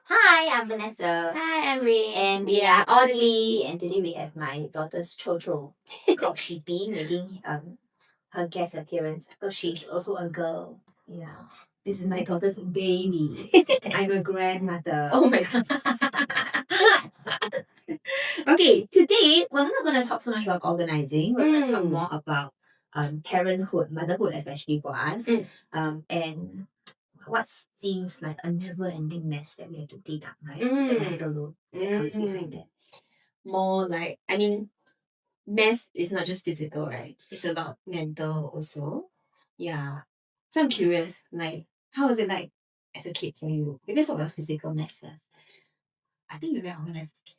Hi, I'm Vanessa. Hi, I'm Ray. And we are Orderly. And today we have my daughter's Chocho called Sheepy making her guest appearance. So she's also a girl. Yeah. This is my daughter's baby. I'm a grandmother. Oh my god. Okay, today we're not going to talk so much about organizing. We're going to talk more about parenthood, motherhood, especially for us. And what seems like a never-ending mess that we have to clean up, right? The mental load that comes behind that. More like, I mean, mess is not just physical, right? It's a lot mental also. Yeah. So I'm curious, like, how was it like as a kid for you? Maybe it's about physical mess first. I think you're very organized as a kid.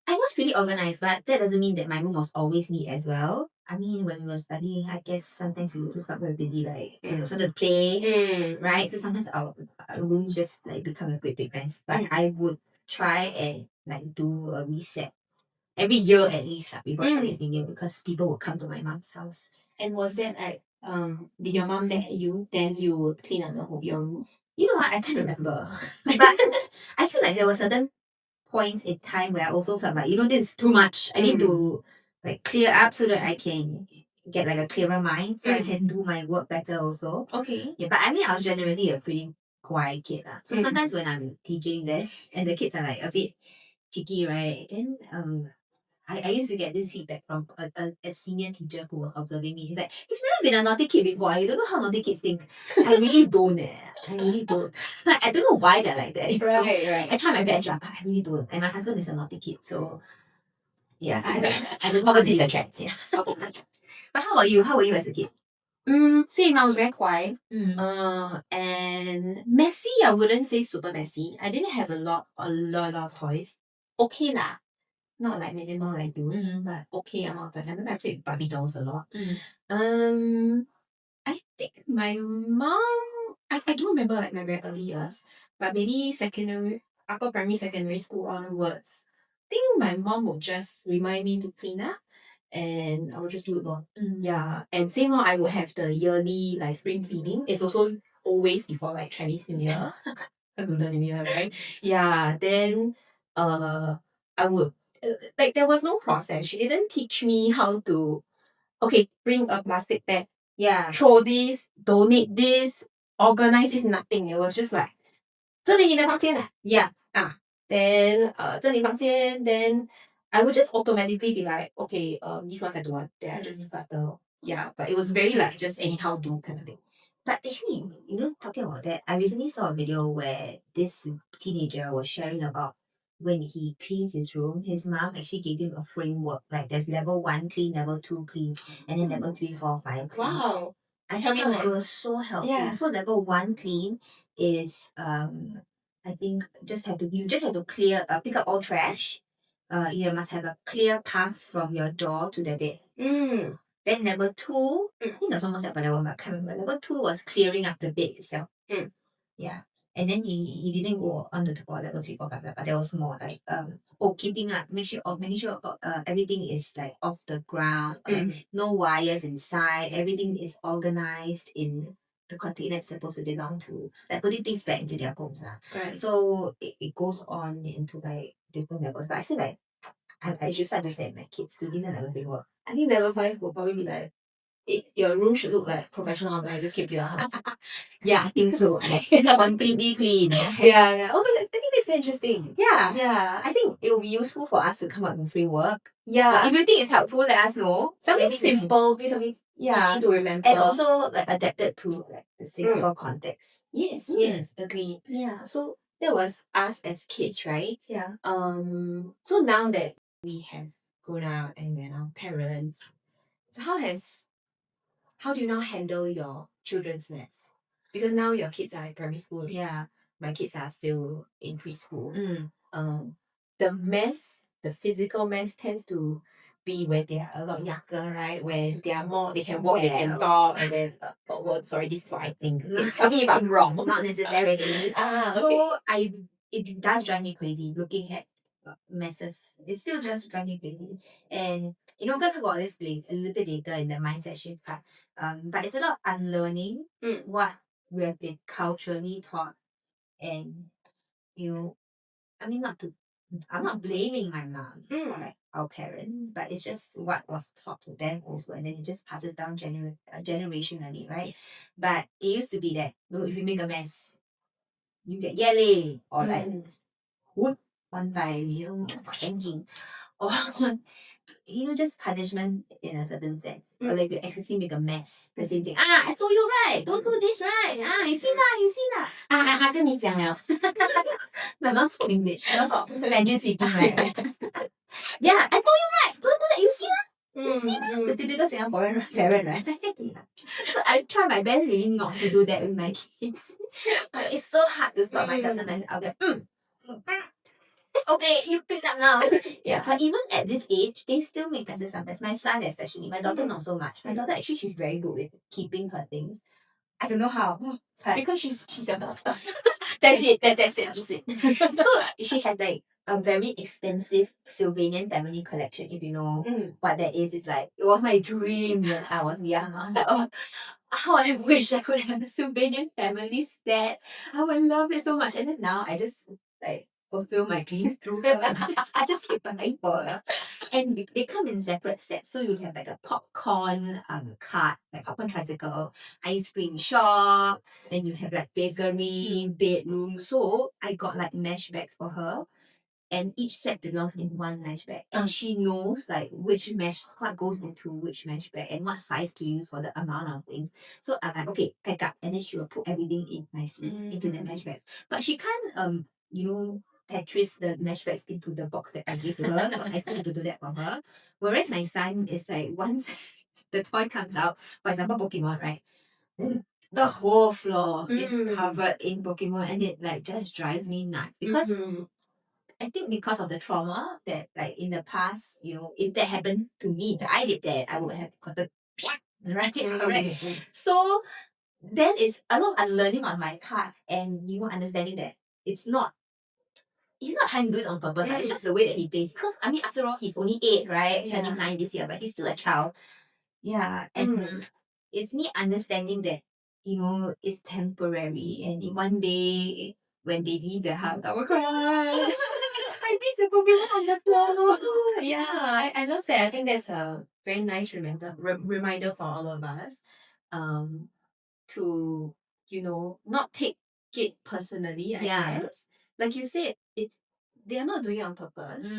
I was pretty organized, but that doesn't mean that my room was always neat as well. I mean, when we were studying, I guess sometimes we also felt very busy, like we also had to play, right? So sometimes our rooms just like become a great big mess. But I would try and like do a reset every year at least before Chinese New Year because people would come to my mom's house. And was that like, did your mom let you, then you would clean up the whole your room? You know what? I can't remember. But I feel like there were certain points in time where I also felt like, this is too much. I need to like clear up so that I can get like a clearer mind so I can do my work better also. Okay. Yeah, but I mean I was generally a pretty quiet kid. So sometimes when I'm teaching there and the kids are like a bit cheeky, right? Then I used to get this feedback from a senior teacher who was observing me. She's like, "You've never been a naughty kid before. You don't know how naughty kids think." I really don't. I really don't. Like, I don't know why they're like that. Right. I try my best, but I really don't. And my husband is a naughty kid, so yeah, I don't know how this attracts. Yeah. But how about you? How were you as a kid? Same, I was very quiet. And messy, I wouldn't say super messy. I didn't have a lot of toys. Okay lah. Not like minimal like you, but okay amount of toys. I remember I played Barbie dolls a lot. I think my mom, I don't remember like my very early years, but maybe upper primary, secondary school onwards. I think my mom would just remind me to clean up and I would just do it more. Yeah. And same I would have the yearly like spring cleaning. It's also always before like Chinese New Year. Lunar New Year, right? Yeah. Then I would like there was no process. She didn't teach me how to bring a plastic bag, throw this, donate this, organize this, nothing. It was just like 这里你的房间 ah. Yeah. Then 这里房间 then I would just automatically be like, okay, these ones I don't want, then I just declutter. Yeah, but it was very like just anyhow do kind of thing. But actually, talking about that, I recently saw a video where this teenager was sharing about when he cleans his room, his mom actually gave him a framework. Like there's level 1 clean, level 2 clean, and then level 3, 4, 5 clean. Wow. I felt like it was so helpful. Yeah. So level 1 clean is I think you just have to clear pick up all trash. You must have a clear path from your door to the bed. Then level 2, I think there's almost level 1, but I can't remember. Level 2 was clearing up the bed itself. Yeah. And then he didn't go on to talk about level 3, 4, 5, but there was more like keeping up, making sure everything is like off the ground, no wires inside, everything is organized in the container it's supposed to belong to, like putting things back into their homes. Right. So it goes on into like different levels. But I feel like I should start with my kids to give them like a framework. I think level 5 will probably be like your room should look like professional organizers came to your house. Yeah, I think so. Completely clean. Yeah. Oh, but I think that's very interesting. Yeah. I think it will be useful for us to come up with a framework. Yeah. If you think it's helpful, let us know. Something simple, something easy to remember. And also like adapted to like the Singapore context. Yes, agree. Yeah. So that was us as kids, right? Yeah. So now that we have grown up and we're now parents, so how do you now handle your children's mess? Because now your kids are in primary school. Yeah. My kids are still in preschool. The mess, the physical mess tends to be where they are a lot younger, right? Where they are more, they can walk, they can talk, and then, sorry, this is what I think. Tell me if I'm wrong. Not necessarily. So it does drive me crazy looking at messes. It still just drives me crazy. And we're gonna talk about this a little bit later in the mindset shift part. But it's a lot of unlearning what we have been culturally taught, and you know, I mean, I'm not blaming my mom or like our parents, but it's just what was taught to them also, and then it just passes down generationally, right? But it used to be that, if you make a mess, you get yelling or like wood one time, hanging, or just punishment in a certain sense. Or like you actually make a mess, the same thing. I told you right, don't do this right. You see lah, you see lah. 跟你讲了. My mom spoke English, because Mandarin speaking, right? Yeah, I told you right, don't do that. You see lah. You see lah. The typical Singaporean parent, right? So I try my best really not to do that with my kids. But it's so hard to stop myself sometimes. I'll be like, okay, you pick up now. Yeah, but even at this age, they still make messes sometimes. My son especially. My daughter not so much. My daughter actually, she's very good with keeping her things. I don't know how. But Because she's your daughter. that's it. That's just it. So she had like a very extensive Sylvanian family collection. If you know what that is, it's like it was my dream when I was young. I was like, oh, how I wish I could have a Sylvanian family set. I would love it so much. And then now I just like fulfill my dreams through her. I just keep buying for her. And they come in separate sets. So you have like a popcorn cart, like popcorn tricycle, ice cream shop, then you have like bakery, bedroom. So I got like mesh bags for her. And each set belongs in one mesh bag. And she knows like what goes into which mesh bag and what size to use for the amount of things. So I'm like, okay, pack up. And then she will put everything in nicely into the mesh bags. But she can't Tetris the mesh bags into the box that I give to her. So I still have to do that for her. Whereas my son is like, once the toy comes out, for example, Pokemon, right? The whole floor is covered in Pokemon, and it like just drives me nuts because I think because of the trauma that like in the past, if that happened to me, if I did that, I would have gotten right, correct. So then it's a lot of unlearning on my part, and understanding that it's not he's not trying to do it on purpose. It's just the way that he plays. Because I mean, after all, he's only 8, right? Turning 9 this year, but he's still a child. Yeah, and it's me understanding that it's temporary, and one day when they leave the house, I will cry. I miss the Pokemon on the floor. Yeah, I love that. I think that's a very nice reminder for all of us, to not take it personally. I guess, like you said, they're not doing it on purpose.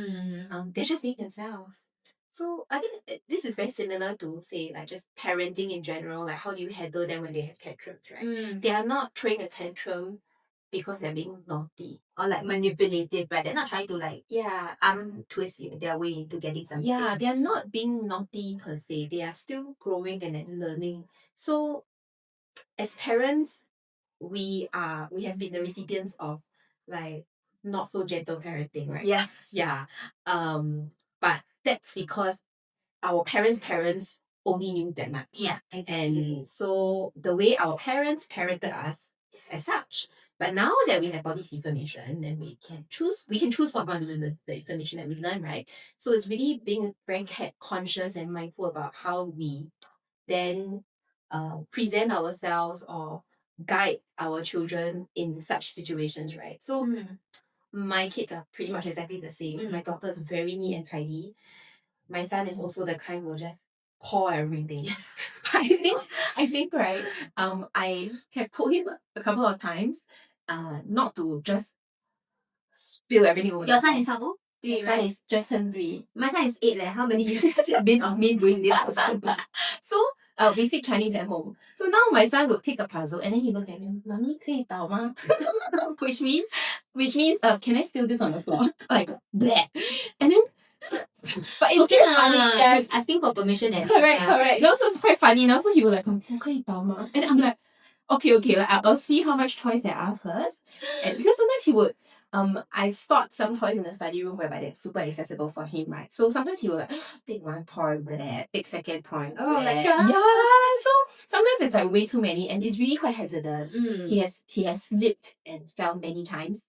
They're just being themselves. So I think this is very similar to, say, like just parenting in general. Like, how do you handle them when they have tantrums, right? They are not throwing a tantrum because they're being naughty or like manipulative, but they're not trying to like twist their way into getting something. Yeah, they are not being naughty per se. They are still growing and then learning. So as parents, we have been the recipients of like not so gentle parenting, right? Yeah. But that's because our parents only knew that much. Yeah, exactly. And so the way our parents parented us is as such. But now that we have all this information, then we can choose what we want to do with the information that we learn, right? So it's really being very conscious and mindful about how we then present ourselves or guide our children in such situations, right? So my kids are pretty much exactly the same. My daughter is very neat and tidy. My son is also the kind who will just pour everything. I think right. I have told him a couple of times, not to just spill everything over. Your son is how old? 3, right? My son is just turned 3. My son is 8. How many years has it been of me doing this? So we speak Chinese at home. So now my son would take a puzzle and then he look at me, Mommy, 可以倒吗? which means can I spill this on the floor? Like bleh. And then but it's very funny. Yeah, he's asking for permission. Correct. Also, it's quite funny. And also, he will like, 可以倒吗? And I'm like, okay, like, I'll see how much toys there are first. And because sometimes he would, I've stored some toys in the study room whereby they're super accessible for him, right? So sometimes he will like, take one toy, bleh, take second toy, oh my God. Yeah. So sometimes it's like way too many, and it's really quite hazardous. He has slipped and fell many times.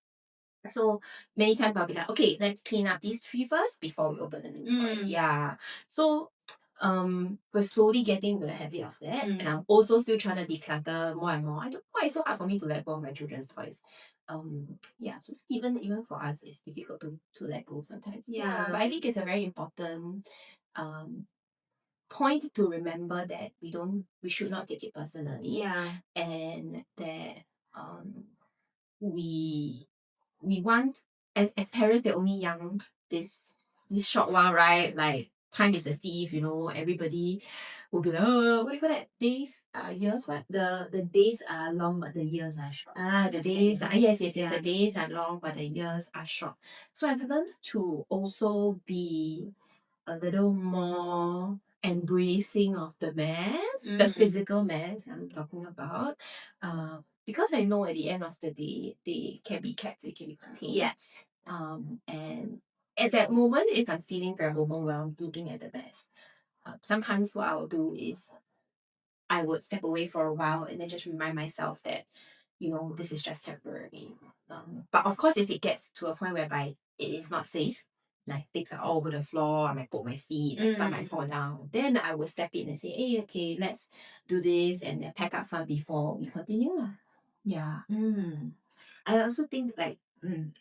So many times I'll be like, okay, let's clean up these 3 first before we open the new toy. Yeah. So we're slowly getting into the habit of that. And I'm also still trying to declutter more and more. I don't know why it's so hard for me to let go of my children's toys. Yeah, so even for us, it's difficult to let go sometimes. Yeah. But I think it's a very important point to remember that we should not take it personally. Yeah. And that we want, as parents, they're only young this short while, right? Like time is a thief, everybody will be like, oh, what do you call that? Days, years, what? The days are long, but the years are short. The days are, yes, Yeah. the days are long, but the years are short. So I've learned to also be a little more embracing of the mess, the physical mess I'm talking about. Because I know at the end of the day, they can be kept, they can be contained. Yeah. And at that moment, if I'm feeling very overwhelmed, looking at the mess, sometimes what I'll do is I would step away for a while and then just remind myself that, this is just temporary. But of course, if it gets to a point whereby it is not safe, like things are all over the floor, I might poke my feet, some might fall down, then I will step in and say, hey, okay, let's do this and then pack up some before we continue. Yeah. I also think like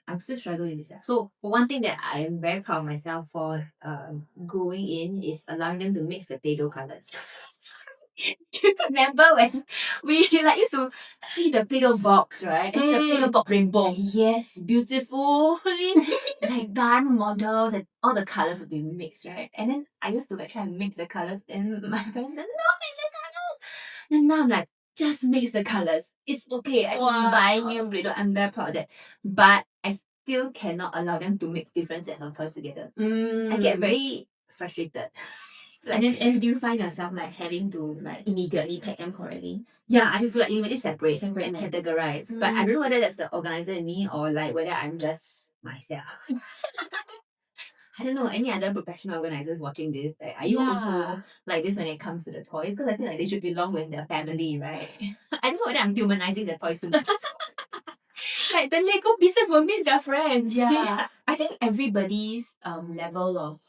I'm still struggling with this. So one thing that I'm very proud of myself for growing in is allowing them to mix the Play-Doh colors. Remember when we like used to see the Play-Doh box, right? And the Play-Doh box rainbow. yes, beautifully like done models and all the colors would be mixed, right? And then I used to like try and mix the colors and my parents said, no, mix the colors. And now I'm like, just mix the colors. It's okay. I can buy new Play-Doh. I'm very proud of that. But I still cannot allow them to mix different sets of toys together. I get very frustrated. Like, and do you find yourself like having to like immediately pack them correctly? Yeah, I have to like immediately separate Separate and them. categorize. But I don't know whether that's the organizer in me or like whether I'm just myself. I don't know any other professional organizers watching this. Like, are you also like this when it comes to the toys? Because I feel like they should belong with their family, right? I don't know whether I'm humanizing the toys too much. Like the Lego pieces will miss their friends. Yeah. I think everybody's level of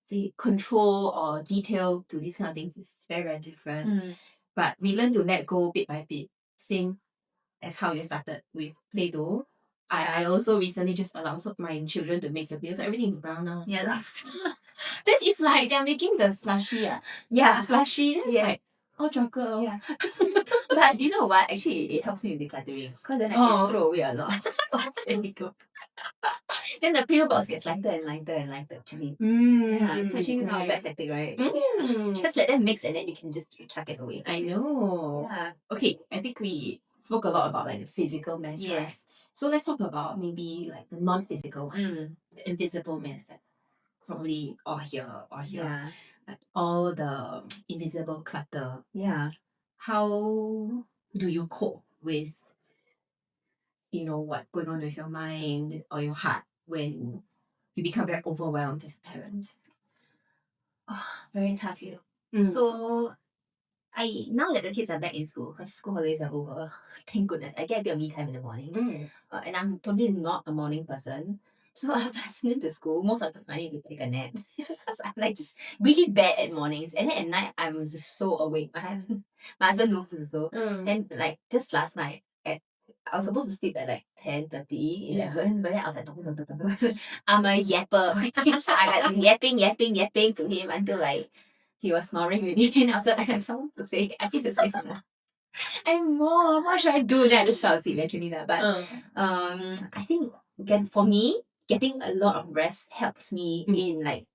say control or detail to these kind of things is very, very different. But we learn to let go bit by bit. Same as how you started with Play-Doh. I also recently just allowed my children to mix the Play-Doh, so everything is brown now. Yeah. That is like they're making the slushy. Yeah. Slushy. That's like all chocolate. Yeah. But you know what? Actually, it helps me with decluttering. Because then I can throw away a lot. There we go. Then the Play-Doh box gets lighter and lighter and lighter actually. Yeah, it's actually not a bad tactic, right? Just let them mix and then you can just chuck it away. I know. Yeah. Okay, I think we spoke a lot about like the physical mess, Yes. right? So let's talk about maybe like the non-physical ones, the invisible mess that probably all here or here. Yeah. Like all the invisible clutter. Yeah. How do you cope with what going on with your mind or your heart when you become very overwhelmed as a parent? Oh, very tough, you know. So now that the kids are back in school, because school holidays are over, thank goodness, I get a bit of me time in the morning. And I'm totally not a morning person. So after I send them to school, most of the time I need to take a nap. Because I'm like just really bad at mornings. And then at night, I'm just so awake. My husband knows this also. And like just last night, I was supposed to sleep at like 10:30, 11, but then I was like, I'm a yapper. So I like yapping to him until like he was snoring already. And I was like, I have something to say. I need to say something. And more, what should I do? Then I just fell asleep eventually. But I think for me, getting a lot of rest helps me in like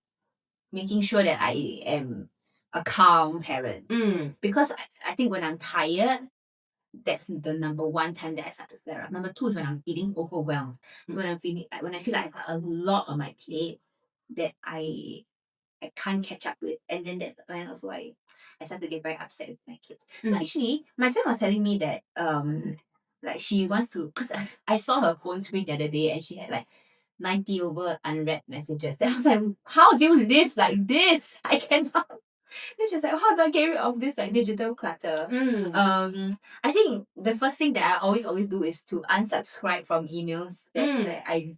making sure that I am a calm parent. Because I think when I'm tired, that's the number one time that I start to flare up. Number two is when I'm feeling overwhelmed. When I feel like I've got a lot on my plate that I can't catch up with. And then that's when also I start to get very upset with my kids. So actually my friend was telling me that like she wants to, because I saw her phone screen the other day and she had like 90 over unread messages. Then I was like, how do you live like this? I cannot. Then she was like, how do I get rid of this like digital clutter? I think the first thing that I always do is to unsubscribe from emails that I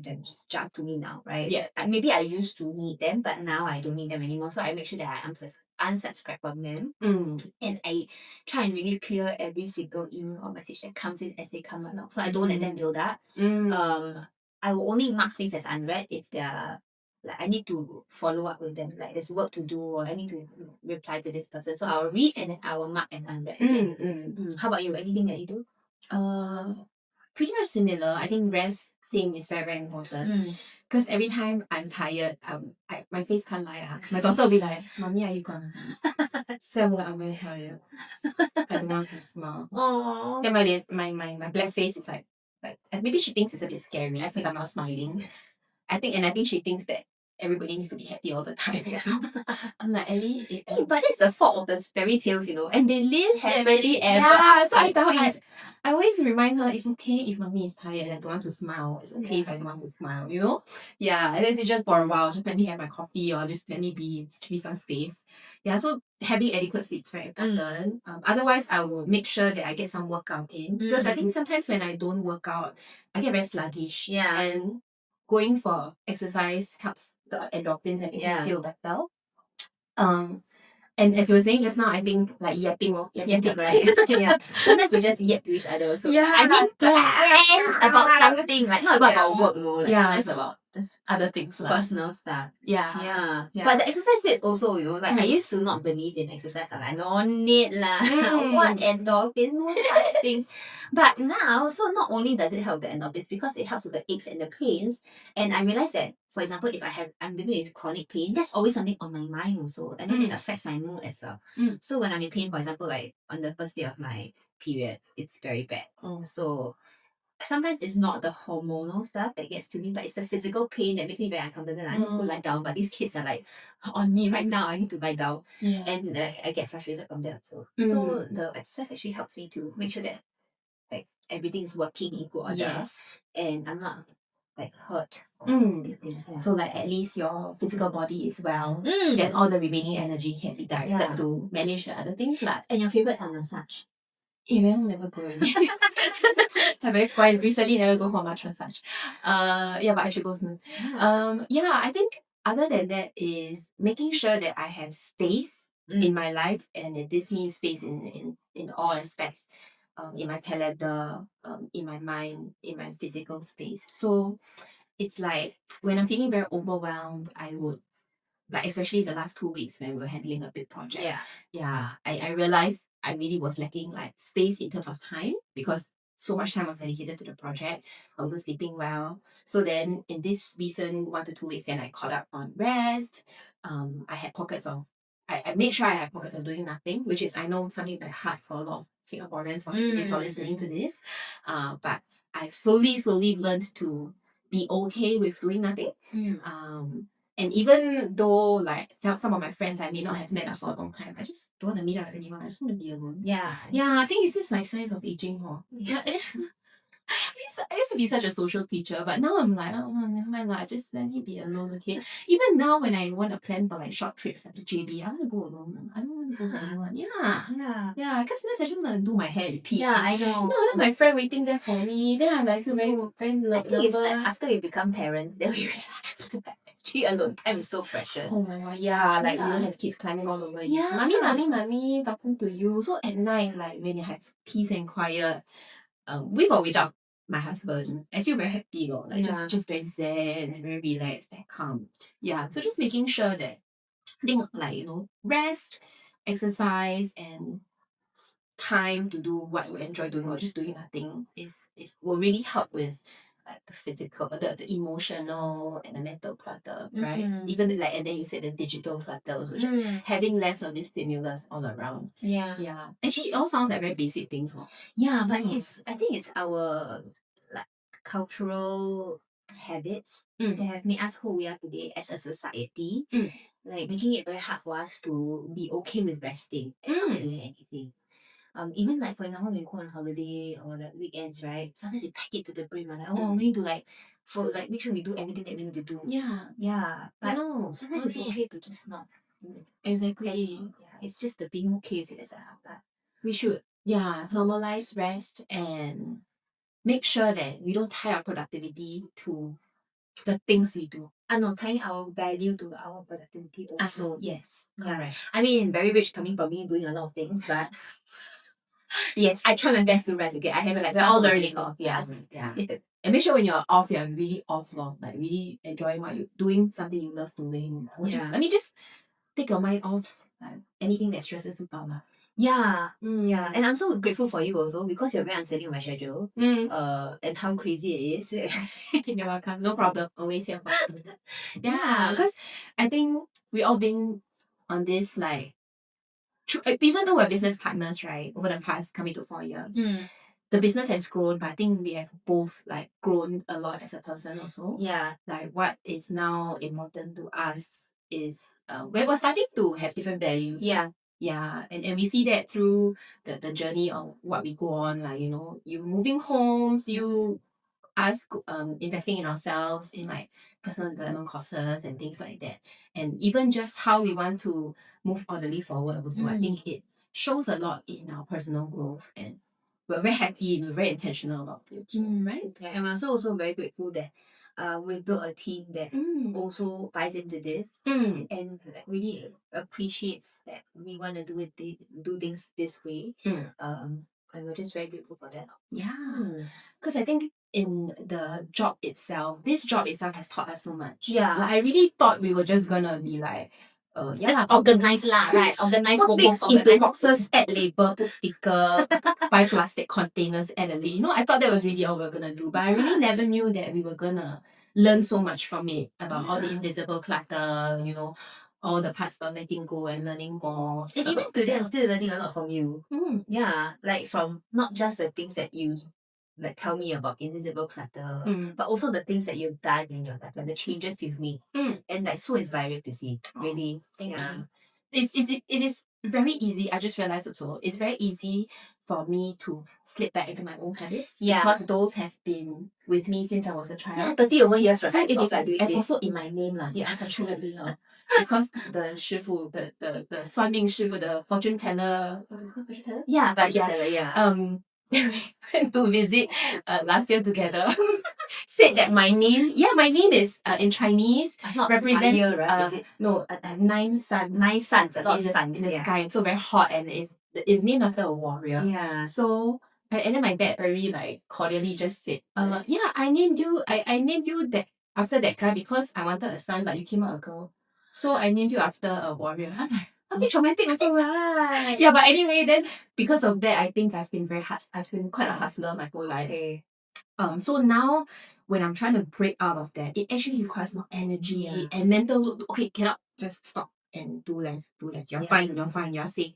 them just jump to me now, right? Yeah. Maybe I used to need them, but now I don't need them anymore. So I make sure that I unsubscribe from them. And I try and really clear every single email or message that comes in as they come along. So I don't let them build up. I will only mark things as unread if they're like I need to follow up with them. Like there's work to do or I need to reply to this person. So I'll read and then I will mark and unread again. How about you? Anything that you do? Pretty much similar. I think rest same is very, very important. Because every time I'm tired, my face can't lie. My daughter will be like, Mommy, are you gone? So I'm like, I'm very tired. I don't want to smile. Oh. Then my black face is like maybe she thinks it's a bit scary because I'm not smiling. I think she thinks that everybody needs to be happy all the time. So I'm like, Ellie, but it's the fault of the fairy tales, and they live happily ever. Yeah, so I always remind her it's okay if mommy is tired and I don't want to smile. It's okay if I don't want to smile, Yeah, and then it's just for a while, just let me have my coffee or just let me be some space. Yeah, so having adequate sleep is very important. Otherwise, I will make sure that I get some workout in because I think sometimes when I don't work out, I get very sluggish. Yeah. And going for exercise helps the endorphins and makes me feel better. And as you were saying just now, I think like yapping, right? Yeah. Sometimes we just yap to each other. So I need to rant about something, like not about our work, like sometimes about just other things, personal stuff. Yeah. But the exercise bit also, like I used to not believe in exercise. I'm like, no need lah. What endorphins, no such thing. But now, so not only does it help the endorphins because it helps with the aches and the pains, and I realized that, for example, if I'm living with chronic pain, that's always something on my mind also, and then it affects my mood as well. So when I'm in pain, for example, like on the first day of my period, it's very bad. So sometimes it's not the hormonal stuff that gets to me, but it's the physical pain that makes me very uncomfortable. I need to lie down, but these kids are like on me right now. I need to lie down, and I get frustrated from that. So the exercise actually helps me to make sure that like everything is working in good order, and I'm not like hurt. So like at least your physical body is well, then all the remaining energy can be directed to manage the other things like. And your favorite hand massage? I never go already. I'm very quiet. Recently never go for much massage. But I should go soon. I think other than that is making sure that I have space in my life, and this means space in all aspects. In my calendar, in my mind, in my physical space. So it's like when I'm feeling very overwhelmed, I would like especially the last 2 weeks when we were handling a big project. I realized I really was lacking like space in terms of time because so much time was dedicated to the project. I wasn't sleeping well. So then in this recent 1 to 2 weeks, then I caught up on rest. I had pockets of I made sure I have pockets of doing nothing, which is I know something very hard for a lot of Singaporeans for listening to this. But I've slowly learned to be okay with doing nothing. And even though like some of my friends I may not have met up for a long time, I just don't want to meet up with anyone. I just want to be alone. Yeah, I think it's just like signs of aging. I used to be such a social creature, but now I'm like, oh, never mind, I just let you be alone, okay? Even now, when I want to plan for like short trips like to JB, I want to go alone. I don't want to go with anyone. Because sometimes I just want to do my hair in peace. I know. No, let my friend waiting there for me. Then I like feel very I think it's like after we become parents, then we realize actually alone time is so precious. Oh my god, like you don't have kids climbing all over you. Mommy, talking to you. So at night, like when you have peace and quiet, with or without my husband, I feel very happy, like just very zen and very relaxed and calm. So just making sure that I think like rest, exercise, and time to do what you enjoy doing or just doing nothing is will really help with like the physical, the emotional and the mental clutter, right? Even like and then you said the digital clutter also, just having less of this stimulus all around. Actually, it all sounds like very basic things. But I think it's our like cultural habits that have made us who we are today as a society. Like making it very hard for us to be okay with resting and not doing anything. Even like for example, when we go on holiday or the weekends, right? Sometimes we pack it to the brim, like we need to like for like make sure we do everything that we need to do. But sometimes it's okay to just not. Exactly. It's just the being okay with it that's a hard part. We should normalize rest and make sure that we don't tie our productivity to the things we do. No, tying our value to our productivity also. Yes, Yeah. correct. I mean, very rich coming from me doing a lot of things, but Yes, I try my best to rest. Okay, I have like we're all some learning. days off. Yeah. Yes. And make sure when you're off, you're really off, like really enjoying what you're doing, something you love doing. Yeah. I mean, just take your mind off like anything that stresses you out. Yeah, yeah, and I'm so grateful for you also because you're very understanding of my schedule. And how crazy it is. You're welcome. No problem. Always here. Yeah, because I think we all been on this like, even though we're business partners, right? Over the past coming to 4 years, the business has grown, but I think we have both like grown a lot as a person also. Yeah, Like what is now important to us is we're starting to have different values. Yeah, and we see that through the journey of what we go on, like you moving homes, you us investing in ourselves in like personal development courses and things like that, and even just how we want to move orderly forward also. I think it shows a lot in our personal growth, and we're very happy and we're very intentional about it. right. Yeah, and I'm also very grateful that we built a team that also buys into this and like, really appreciates that we want to do things this way. And we're just very grateful for that. Yeah, because I think in the job itself, this job itself has taught us so much. Yeah. Like, I really thought we were just gonna be like, just organize lah, right? Organize put things into organize boxes, add label, put sticker, buy plastic containers, add a label. I thought that was really all we were gonna do, but I really never knew that we were gonna learn so much from it about all the invisible clutter, all the parts of letting go and learning more. And even today, I'm still learning a lot from you. Yeah, like from not just the things that you like tell me about invisible clutter, but also the things that you've done in your life, like the changes you've made, and like so inspiring to see. Really, Thank you. It is very easy. I just realized also it's very easy for me to slip back into my own habits. Yeah. Because those have been with me since I was a child. Yeah, 30 over years, right? So it is, doing and this. also in my name lah. Yeah, unfortunately, because the 师傅, the 算命师傅, the fortune teller, Yeah, but yeah, we went to visit last year together. Said that my name is in Chinese represents fire, right? Is it? No, 9 suns. 9 suns, a lot of in suns, the sky, so very hot, and is named after a warrior. Yeah. So and then my dad very like cordially just said, yeah, I named you that after that guy because I wanted a son, but you came out a girl, so I named you after a warrior. I'm like, a bit traumatic also, right? yeah, but anyway, then because of that, I think I've been quite a hustler my whole life. Okay. So now when I'm trying to break out of that, it actually requires more energy and mental. Okay, cannot just stop and do less. You're fine, you're safe.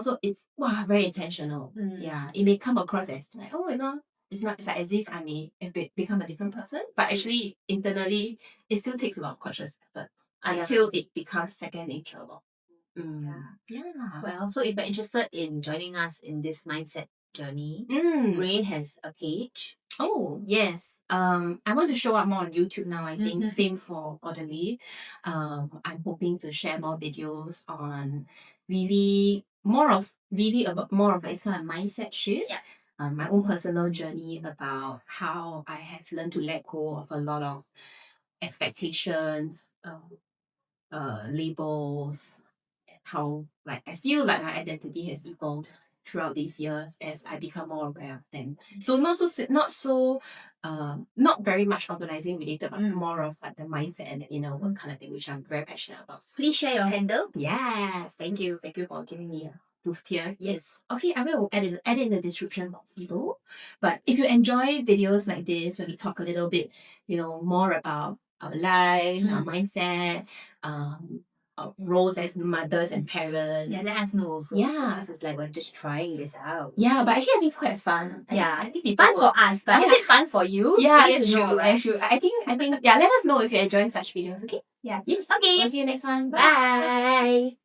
So it's very intentional. Yeah, it may come across as like, it's not. It's like as if I may have become a different person, but actually internally, it still takes a lot of conscious effort until it becomes second nature. Yeah. Well, so if you're interested in joining us in this mindset journey, Rain has a page. Oh, yes. I want to show up more on YouTube now, I think. Same for Orderly. I'm hoping to share more videos on more of it's kind of mindset shifts. My own personal journey about how I have learned to let go of a lot of expectations, labels, how like I feel like my identity has evolved throughout these years as I become more aware of them. So not very much organizing related, but more of like the mindset and the inner work kind of thing, which I'm very passionate about. Please share your handle. Yes, thank you for giving me a boost here. Yes, okay, I will add it in the description box below. But if you enjoy videos like this, where we talk a little bit, more about our lives, our mindset, roles as mothers and parents. Yeah, let us know also. Yeah. This is like we're just trying this out. Yeah, but actually I think it's quite fun. I think fun for us, but is it fun for you? Yeah, it's true. Right? I think yeah, let us know if you're enjoying such videos, okay? Yeah. Yes. Okay. We'll see you next one. Bye.